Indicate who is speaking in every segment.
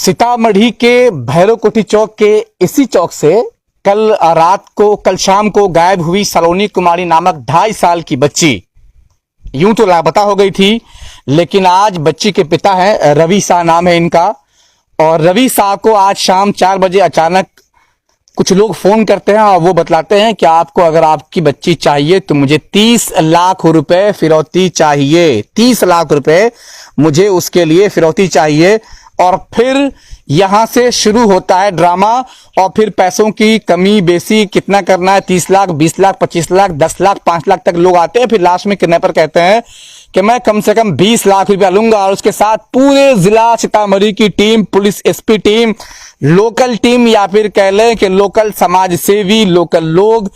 Speaker 1: सीतामढ़ी के भैरवकोठी चौक के इसी चौक से कल शाम को गायब हुई सलोनी कुमारी नामक 2.5 साल की बच्ची यूं तो लापता हो गई थी, लेकिन आज बच्ची के पिता हैं, रवि शाह नाम है इनका। और रवि शाह को आज शाम 4 बजे अचानक कुछ लोग फोन करते हैं और वो बतलाते हैं कि आपको अगर आपकी बच्ची चाहिए तो मुझे 30 लाख रुपए फिरौती चाहिए। 30 लाख रुपए मुझे उसके लिए फिरौती चाहिए। और फिर यहां से शुरू होता है ड्रामा। और फिर पैसों की कमी बेसी कितना करना है, 30 लाख, 20 लाख, 25 लाख, 10 लाख, 5 लाख तक लोग आते हैं। फिर लास्ट में किडनैपर कहते हैं कि मैं कम से कम 20 लाख रुपया लूंगा। और उसके साथ पूरे जिला सीतामढ़ी की team, police SP team, local team या फिर कह लें कि लोकल समाज सेवी, लोकल लोग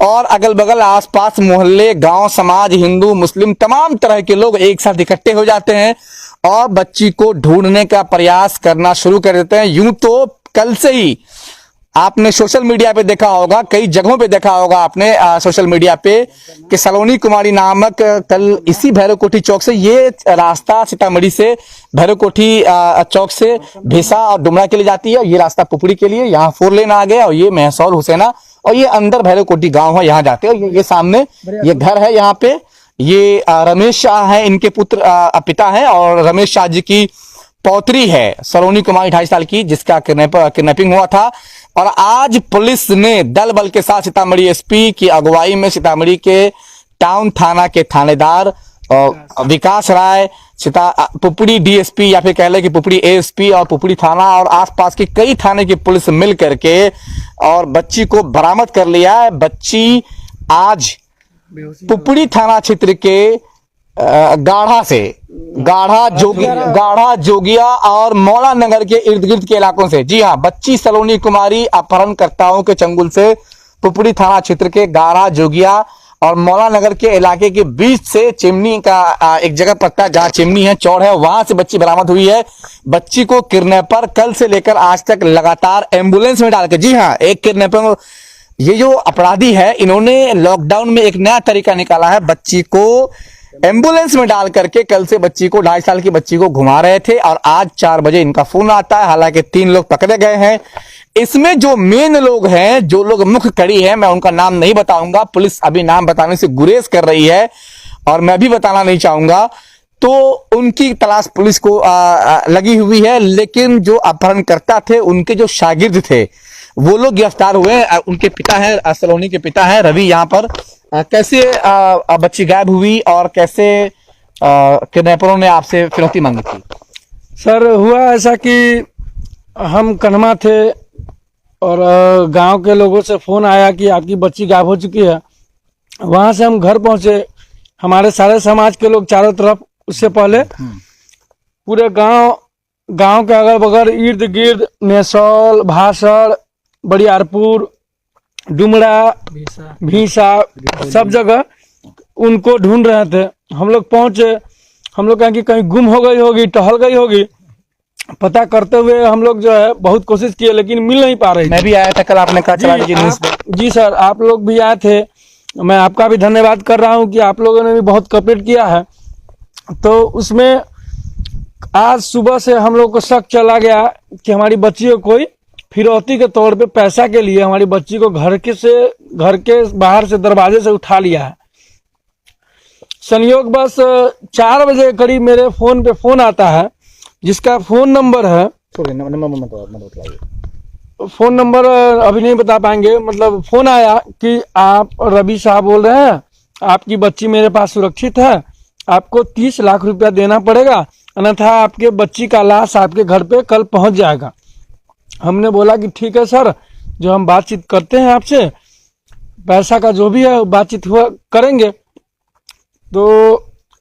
Speaker 1: और अगल बगल आसपास मोहल्ले, गांव, समाज, हिंदू, मुस्लिम, तमाम तरह के लोग एक साथ इकट्ठे हो जाते हैं और बच्ची को ढूंढने का प्रयास करना शुरू कर देते हैं। यूं तो कल से ही आपने सोशल मीडिया पे देखा होगा, कई जगहों पे देखा होगा आपने सोशल मीडिया पे कि सलोनी कुमारी नामक कल इसी भैरवकोठी चौक से, ये रास्ता सीतामढ़ी से भैरवकोठी चौक से भेसा और डुमरा के लिए जाती है। ये रास्ता पुपड़ी के लिए, यहाँ 4 लेन आ गया और ये महसौल हुसैना और ये अंदर भैरवकोठी गांव है, यहाँ जाते हैं। ये सामने ये घर है, यहाँ पे ये रमेश शाह है, इनके पुत्र पिता है और रमेश शाह जी की पौत्री है सलोनी कुमारी 2.5 साल की, जिसका किडनैपिंग हुआ था। और आज पुलिस ने दल बल के साथ सीतामढ़ी एसपी की अगुवाई में सीतामढ़ी के टाउन थाना के थानेदार विकास राय, पुपड़ी डीएसपी या फिर कह ले कि पुपड़ी एएसपी और पुपड़ी थाना और आसपास की कई थाने की पुलिस मिल करके और बच्ची को बरामद कर लिया है। बच्ची आज पुपड़ी थाना क्षेत्र के गाढ़ा जोगिया और मौला नगर के इर्द गिर्द के इलाकों से, जी हाँ, बच्ची सलोनी कुमारी अपहरणकर्ताओं के चंगुल से पुपड़ी थाना क्षेत्र के गाढ़ा जोगिया और मौला नगर के इलाके के बीच से चिमनी का एक जगह पड़ता है जहां चिमनी है, चौड़ है, वहां से बच्ची बरामद हुई है। बच्ची को किडनैपर कल से लेकर आज तक लगातार एम्बुलेंस में डालकर, जी हाँ, एक किडनैपर, ये जो अपराधी है इन्होंने लॉकडाउन में एक नया तरीका निकाला है, बच्ची को एम्बुलेंस में डाल करके कल से बच्ची को 2.5 साल की बच्ची को घुमा रहे थे। और आज 4 बजे इनका फोन आता है। हालांकि 3 लोग पकड़े गए हैं। इसमें जो मेन लोग हैं, जो लोग मुख्य कड़ी है, मैं उनका नाम नहीं बताऊंगा, पुलिस अभी नाम बताने से गुरेज कर रही है और मैं भी बताना नहीं चाहूंगा। तो उनकी तलाश पुलिस को लगी हुई है। लेकिन जो अपहरणकर्ता थे, उनके जो शागिर्द थे, वो लोग गिरफ्तार हुए। उनके पिता है, सलोनी के पिता है रवि। यहाँ पर कैसे बच्ची गायब हुई और कैसे किडनैपरों ने आपसे फिरौती मांगी थी?
Speaker 2: सर, हुआ ऐसा कि हम कन्हमा थे और गांव के लोगों से फोन आया कि आपकी बच्ची गायब हो चुकी है। वहां से हम घर पहुंचे, हमारे सारे समाज के लोग चारों तरफ, उससे पहले पूरे गांव के अगल बगल इर्द गिर्द महसौल, भासड़, बड़ियारपुर, डुमरा, भीसा, सब जगह उनको ढूंढ रहे थे। हम लोग पहुंचे, हम लोग कहें कि कहीं गुम हो गई होगी, टहल गई होगी। पता करते हुए हम लोग जो है बहुत कोशिश किए, लेकिन मिल नहीं पा रही।
Speaker 1: मैं भी आया था कल, आपने कहा चला दीजिए न्यूज़ पे।
Speaker 2: जी सर, आप लोग भी आए थे, मैं आपका भी धन्यवाद कर रहा हूं कि आप लोगों ने भी बहुत कोऑपरेट किया है। तो उसमें आज सुबह से हम लोग को शक चला गया कि हमारी बच्ची को कोई फिरौती के तौर पे पैसा के लिए हमारी बच्ची को घर के बाहर से दरवाजे से उठा लिया है। संयोग बस 4 बजे करीब मेरे फोन पे फोन आता है, जिसका फोन नंबर है, फोन नंबर अभी नहीं बता पाएंगे, मतलब फोन आया कि आप रवि साहब बोल रहे हैं, आपकी बच्ची मेरे पास सुरक्षित है, आपको 30 लाख रुपया देना पड़ेगा, अन्यथा आपके बच्ची का लाश आपके घर पे कल पहुंच जाएगा। हमने बोला कि ठीक है सर, जो हम बातचीत करते हैं आपसे, पैसा का जो भी है बातचीत हुआ करेंगे। तो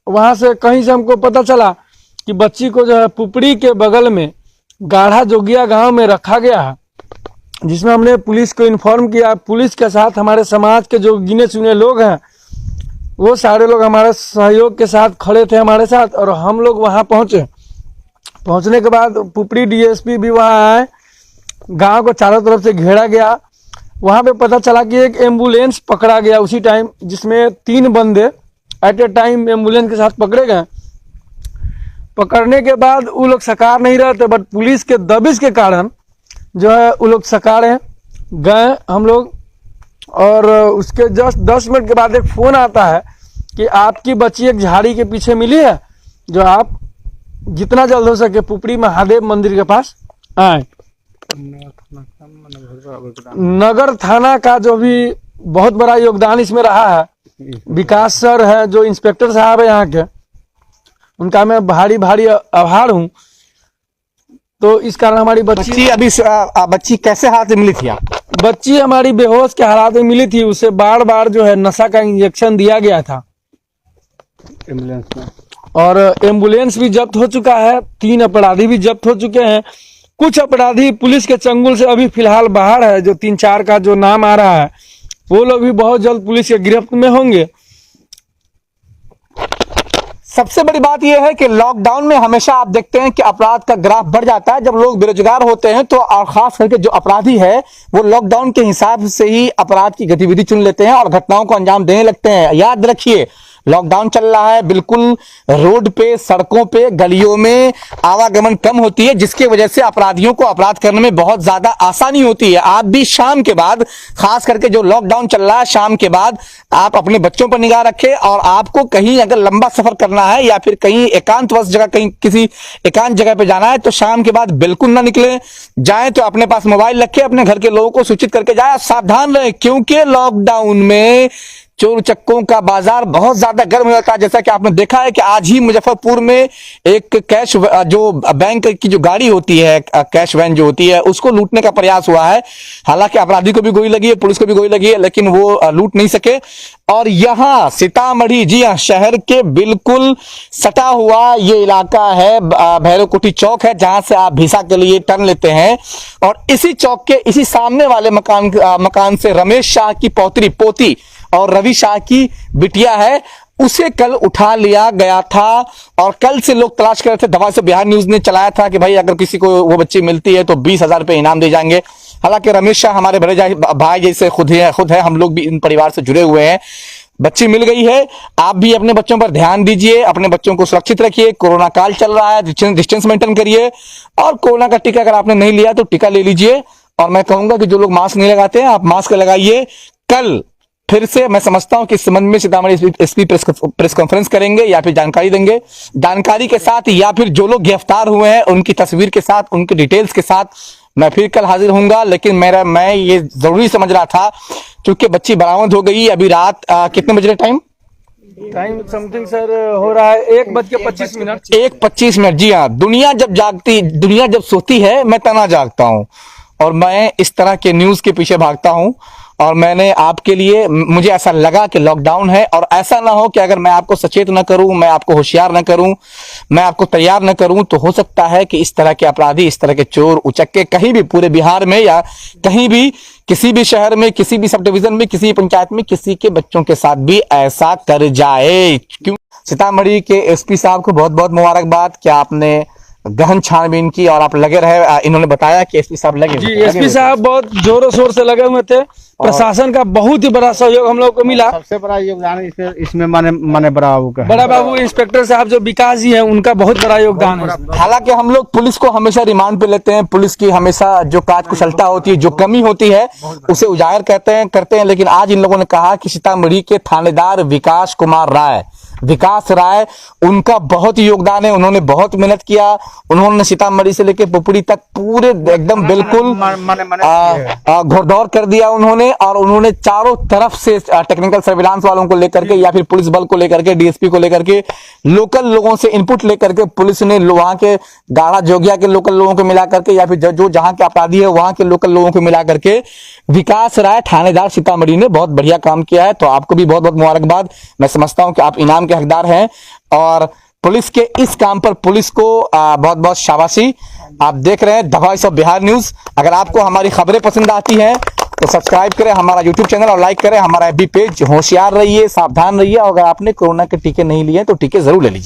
Speaker 2: वहां से कहीं से हमको पता चला कि बच्ची को जो है पुपड़ी के बगल में गाढ़ा जोगिया गांव में रखा गया है, जिसमें हमने पुलिस को इन्फॉर्म किया। पुलिस के साथ हमारे समाज के जो गिने चुने लोग हैं, वो सारे लोग हमारे सहयोग के साथ खड़े थे हमारे साथ। और हम लोग वहां पहुंचे। पहुंचने के बाद पुपड़ी डीएसपी भी वहां आए, गांव को चारों तरफ से घेरा गया। वहां पे पता चला कि एक एम्बुलेंस पकड़ा गया उसी टाइम, जिसमें 3 बंदे एट ए टाइम एम्बुलेंस के साथ पकड़े गए। पकड़ने के बाद वो लोग सकार नहीं रहते, बट पुलिस के दबिश के कारण जो है वो लोग सकारे गए हम लोग। और उसके जस्ट 10 मिनट के बाद एक फ़ोन आता है कि आपकी बच्ची एक झाड़ी के पीछे मिली है, जो आप जितना जल्द हो सके पुपरी महादेव मंदिर के पास आए। नगर थाना का जो भी बहुत बड़ा योगदान इसमें रहा है, विकास सर है जो इंस्पेक्टर साहब है यहाँ के, उनका मैं भारी भारी आभार हूँ। तो इस कारण हमारी
Speaker 1: बच्ची अभी बच्ची कैसे हाथ से मिली थी आप?
Speaker 2: बच्ची हमारी बेहोश के हालात में मिली थी, उसे बार बार जो है नशा का इंजेक्शन दिया गया था एम्बुलेंस में, और एम्बुलेंस भी जब्त हो चुका है, 3 अपराधी भी जब्त हो चुके हैं। कुछ अपराधी पुलिस के चंगुल से अभी फिलहाल बाहर है, जो 3-4 का जो नाम आ रहा है वो लोग भी बहुत जल्द पुलिस के गिरफ्त में होंगे।
Speaker 1: सबसे बड़ी बात यह है कि लॉकडाउन में हमेशा आप देखते हैं कि अपराध का ग्राफ बढ़ जाता है जब लोग बेरोजगार होते हैं, तो और खास करके जो अपराधी है वो लॉकडाउन के हिसाब से ही अपराध की गतिविधि चुन लेते हैं और घटनाओं को अंजाम देने लगते हैं। याद रखिए, लॉकडाउन चल रहा है, बिल्कुल रोड पे, सड़कों पे, गलियों में आवागमन कम होती है, जिसकी वजह से अपराधियों को अपराध करने में बहुत ज्यादा आसानी होती है। आप भी शाम के बाद, खास करके जो लॉकडाउन चल रहा है, शाम के बाद आप अपने बच्चों पर निगाह रखें। और आपको कहीं अगर लंबा सफर करना है या फिर कहीं एकांतवश जगह, कहीं किसी एकांत जगह पे जाना है, तो शाम के बाद बिल्कुल ना निकले। जाए तो अपने पास मोबाइल रखें, अपने घर के लोगों को सूचित करके जाए। सावधान रहे, क्योंकि लॉकडाउन में चोर चक्कों का बाजार बहुत ज्यादा गर्म हो जाता है। जैसा कि आपने देखा है कि आज ही मुजफ्फरपुर में एक कैश, जो बैंक की जो गाड़ी होती है, कैश वैन जो होती है, उसको लूटने का प्रयास हुआ है। हालांकि अपराधी को भी गोली लगी है, पुलिस को भी गोली लगी है, लेकिन वो लूट नहीं सके। और यहां सीतामढ़ी, जी हां, शहर के बिल्कुल सटा हुआ ये इलाका है, भैरवकोठी चौक है, जहां से आप भिसा के लिए टर्न लेते हैं। और इसी चौक के इसी सामने वाले मकान से रमेश शाह की पोती और रवि शाह की बिटिया है, उसे कल उठा लिया गया था। और कल से लोग तलाश कर रहे थे। दवा से बिहार न्यूज ने चलाया था कि भाई अगर किसी को वो बच्ची मिलती है तो 20,000 रुपए इनाम दिए जाएंगे। हालांकि रमेश शाह हमारे बड़े भाई जैसे खुद है, हम लोग भी इन परिवार से जुड़े हुए हैं। बच्ची मिल गई है। आप भी अपने बच्चों पर ध्यान दीजिए, अपने बच्चों को सुरक्षित रखिए। कोरोना काल चल रहा है, डिस्टेंस मेंटेन करिए। और कोरोना का टीका अगर आपने नहीं लिया तो टीका ले लीजिए। और मैं कहूंगा कि जो लोग मास्क नहीं लगाते हैं, आप मास्क लगाइए। कल फिर से मैं समझता हूं कि इस संबंध में सीतामढ़ी एसपी प्रेस कॉन्फ्रेंस करेंगे या फिर जानकारी देंगे। जानकारी के साथ या फिर जो लोग गिरफ्तार हुए हैं उनकी तस्वीर के साथ, उनके डिटेल्स के साथ मैं फिर कल हाजिर होऊंगा। लेकिन मैं ये जरूरी समझ रहा था, क्योंकि बच्ची बरामद हो गई। अभी रात कितने बज रहे टाइम
Speaker 2: समथिंग सर हो रहा है 1:25।
Speaker 1: 1:25। जी हाँ, दुनिया जब सोती है, मैं तना जागता हूं और मैं इस तरह के न्यूज के पीछे भागता हूं। और मैंने आपके लिए, मुझे ऐसा लगा कि लॉकडाउन है, और ऐसा ना हो कि अगर मैं आपको सचेत न करूं, मैं आपको होशियार न करूं, मैं आपको तैयार न करूं, तो हो सकता है कि इस तरह के अपराधी, इस तरह के चोर उचक्के कहीं भी पूरे बिहार में या कहीं भी, किसी भी शहर में, किसी भी सब डिवीजन में, किसी पंचायत में, किसी के बच्चों के साथ भी ऐसा कर जाए। क्यों? सीतामढ़ी के एसपी साहब को बहुत बहुत मुबारकबाद कि आपने गहन छानबीन की और आप लगे रहे। इन्होंने बताया कि एसपी साहब लगे,
Speaker 2: जी एसपी साहब बहुत जोरों शोर से लगे हुए थे। प्रशासन का बहुत ही बड़ा सहयोग हम लोग को मिला।
Speaker 3: सबसे बड़ा योगदान इसमें माने बड़ा
Speaker 2: बाबू इंस्पेक्टर साहब जो विकास जी हैं, उनका बहुत बड़ा योगदान है।
Speaker 1: हालांकि हम लोग पुलिस को हमेशा रिमांड पे लेते हैं, पुलिस की हमेशा जो कार्यकुशलता होती है, जो कमी होती है, उसे उजागर करते हैं। लेकिन आज इन लोगों ने कहा कि सीतामढ़ी के थानेदार विकास राय, उनका बहुत योगदान है। उन्होंने बहुत मेहनत किया। उन्होंने सीतामढ़ी से लेकर पुपरी तक पूरे एकदम बिल्कुल घोड़दौड़ कर दिया उन्होंने। और उन्होंने चारों तरफ से टेक्निकल सर्विलांस वालों को लेकर के या फिर पुलिस बल को लेकर के, डीएसपी को लेकर के, लोकल लोगों से इनपुट लेकर के पुलिस ने वहां के गाढ़ा जोगिया के लोकल लोगों को मिला करके या फिर जो जहां के अपराधी है वहां के लोकल लोगों को मिला करके विकास राय थानेदार सीतामढ़ी ने बहुत बढ़िया काम किया है। तो आपको भी बहुत बहुत मुबारकबाद। मैं समझता हूं कि आप इनाम के हकदार हैं। और पुलिस के इस काम पर पुलिस को बहुत बहुत शाबाशी। आप देख रहे हैं the voice of Bihar news. अगर आपको हमारी खबरें पसंद आती हैं तो सब्सक्राइब करें हमारा यूट्यूब चैनल और लाइक करें हमारा FB पेज। होशियार रहिए, सावधान रहिए। और अगर आपने कोरोना के टीके नहीं लिए तो टीके जरूर ले लीजिए।